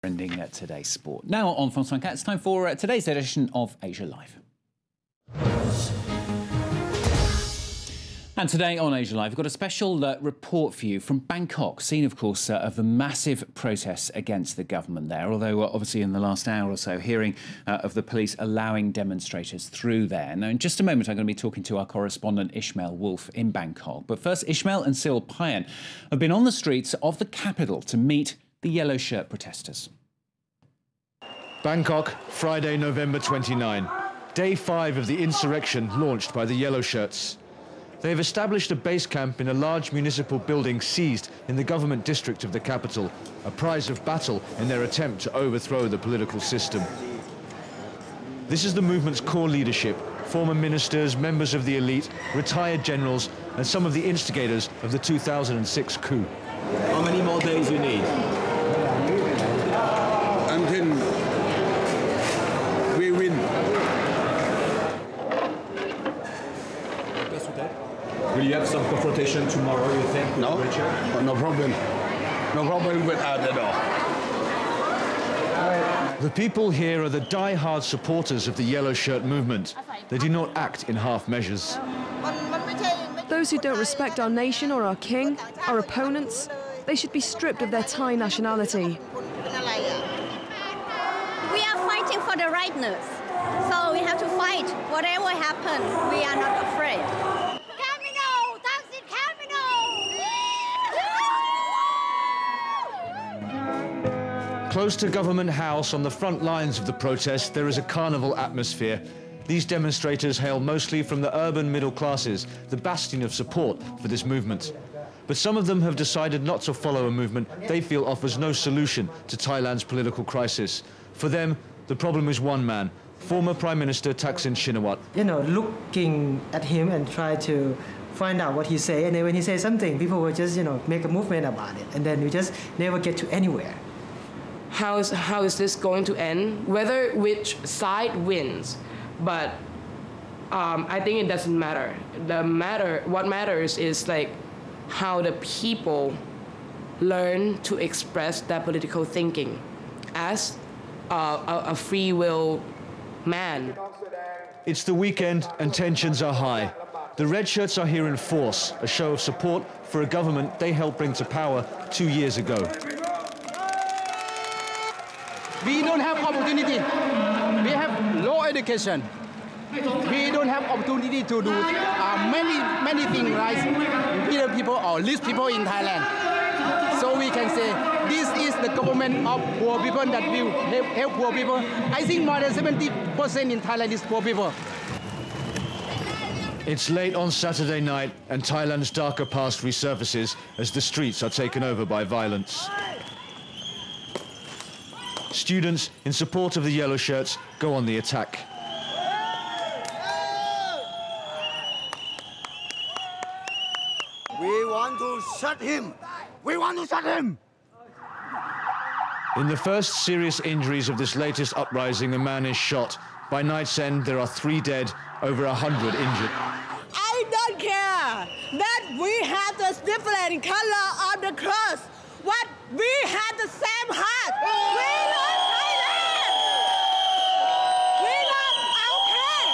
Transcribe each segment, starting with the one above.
Ending today's sport. Now on France 24, it's time for today's edition of Asia Live. And today on Asia Live, we've got a special report for you from Bangkok, scene, of course, of the massive protests against the government there, although obviously in the last hour or so, hearing of the police allowing demonstrators through there. Now, in just a moment, I'm going to be talking to our correspondent Ishmael Wolf in Bangkok. But first, Ishmael and Sil Payan have been on the streets of the capital to meet the yellow shirt protesters. Bangkok, Friday, November 29. Day 5 of the insurrection launched by the yellow shirts. They have established a base camp in a large municipal building seized in the government district of the capital, a prize of battle in their attempt to overthrow the political system. This is the movement's core leadership, former ministers, members of the elite, retired generals, and some of the instigators of the 2006 coup. How many more days you need? Until we win. Will you have some confrontation tomorrow, you think, with No, Richard? no problem. No problem with that at all. The people here are the die-hard supporters of the yellow shirt movement. They do not act in half measures. Those who don't respect our nation or our king, our opponents, they should be stripped of their Thai nationality. We are fighting for the rightness, so we have to fight. Whatever happens, we are not afraid. Close to Government House, on the front lines of the protest, there is a carnival atmosphere. These demonstrators hail mostly from the urban middle classes, the bastion of support for this movement. But some of them have decided not to follow a movement they feel offers no solution to Thailand's political crisis. For them, the problem is one man, former Prime Minister Thaksin Shinawatra. Looking at him and try to find out what he say, and then when he says something, people will just, make a movement about it, and then we just never get to anywhere. How is this going to end? Whether which side wins, but I think it doesn't matter. What matters is how the people learn to express their political thinking as a free will man. It's the weekend and tensions are high. The red shirts are here in force, a show of support for a government they helped bring to power 2 years ago. We don't have opportunity. We have low education. We don't have opportunity to do many things like middle people or least people in Thailand. So we can say this is the government of poor people that will help poor people. I think more than 70% in Thailand is poor people. It's late on Saturday night and Thailand's darker past resurfaces as the streets are taken over by violence. Students, in support of the yellow shirts, go on the attack. We want to shut him. We want to shut him. In the first serious injuries of this latest uprising, a man is shot. By night's end, there are 3 dead, over 100 injured. I don't care that we have the different color of the cross. What we have the same heart. We love Thailand. We love our king.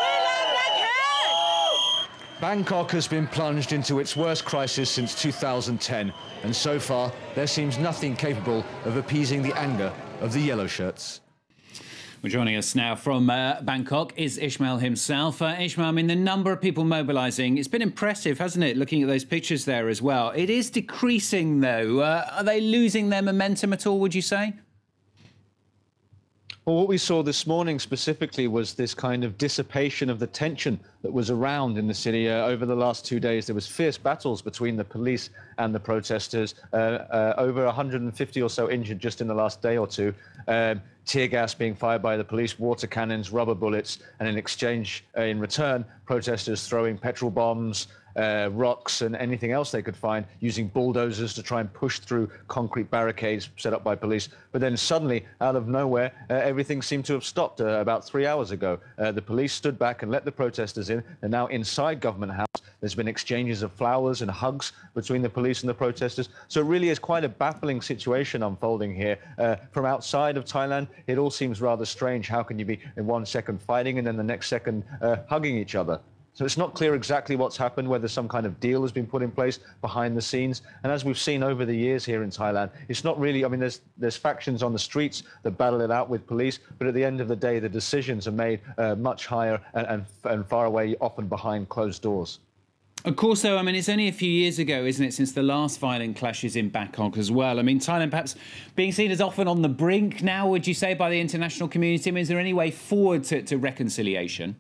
We love the king. Bangkok has been plunged into its worst crisis since 2010, and so far there seems nothing capable of appeasing the anger of the yellow shirts. Well, joining us now from Bangkok is Ishmael himself. Ishmael, I mean, the number of people mobilising, it's been impressive, hasn't it, looking at those pictures there as well. It is decreasing, though. Are they losing their momentum at all, would you say? Well, what we saw this morning specifically was this kind of dissipation of the tension that was around in the city. Over the last 2 days, there was fierce battles between the police and the protesters. Over 150 or so injured just in the last day or two. Tear gas being fired by the police, water cannons, rubber bullets, and in exchange, in return, protesters throwing petrol bombs, rocks and anything else they could find, using bulldozers to try and push through concrete barricades set up by police. But then suddenly, out of nowhere, everything seemed to have stopped about 3 hours ago. The police stood back and let the protesters in. They're now inside Government House. There's been exchanges of flowers and hugs between the police and the protesters. So it really is quite a baffling situation unfolding here. From outside of Thailand, it all seems rather strange. How can you be in 1 second fighting and then the next second hugging each other? So it's not clear exactly what's happened, whether some kind of deal has been put in place behind the scenes. And as we've seen over the years here in Thailand, it's not really, I mean, there's factions on the streets that battle it out with police, but at the end of the day, the decisions are made much higher and far away, often behind closed doors. Of course, though, I mean, it's only a few years ago, isn't it, since the last violent clashes in Bangkok as well. I mean, Thailand perhaps being seen as often on the brink now, would you say, by the international community? I mean, is there any way forward to reconciliation?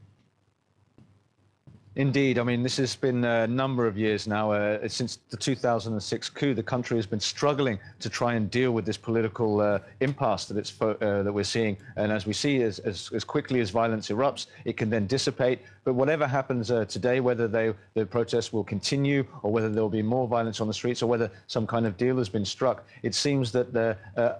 Indeed. I mean, this has been a number of years now. Since the 2006 coup, the country has been struggling to try and deal with this political impasse that we're seeing. And as we see, as quickly as violence erupts, it can then dissipate. But whatever happens today, whether the protests will continue or whether there will be more violence on the streets or whether some kind of deal has been struck, it seems that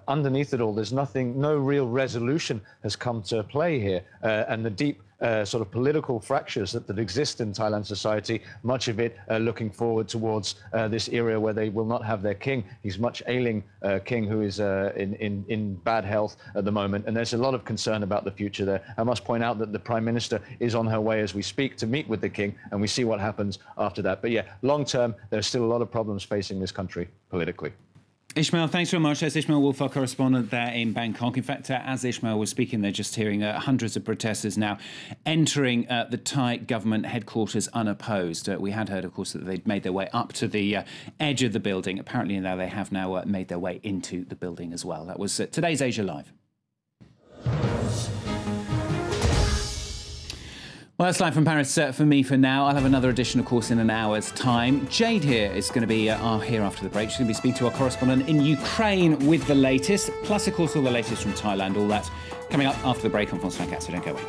underneath it all, there's no real resolution has come to play here. And the deep sort of political fractures that exist in Thailand society, much of it looking forward towards this era where they will not have their king. He's much ailing king who is in bad health at the moment. And there's a lot of concern about the future there. I must point out that the Prime Minister is on her way as we speak to meet with the king, and we see what happens after that. But yeah, long term, there's still a lot of problems facing this country politically. Ishmael, thanks very much. That's Ishmael Wolf, our correspondent there in Bangkok. In fact, as Ishmael was speaking, they're just hearing hundreds of protesters now entering the Thai government headquarters unopposed. We had heard, of course, that they'd made their way up to the edge of the building. Apparently now they have now made their way into the building as well. That was today's Asia Live. Well, that's live from Paris for me for now. I'll have another edition, of course, in an hour's time. Jade here is going to be here after the break. She's going to be speaking to our correspondent in Ukraine with the latest, plus, of course, all the latest from Thailand, all that coming up after the break on France 24, so don't go away.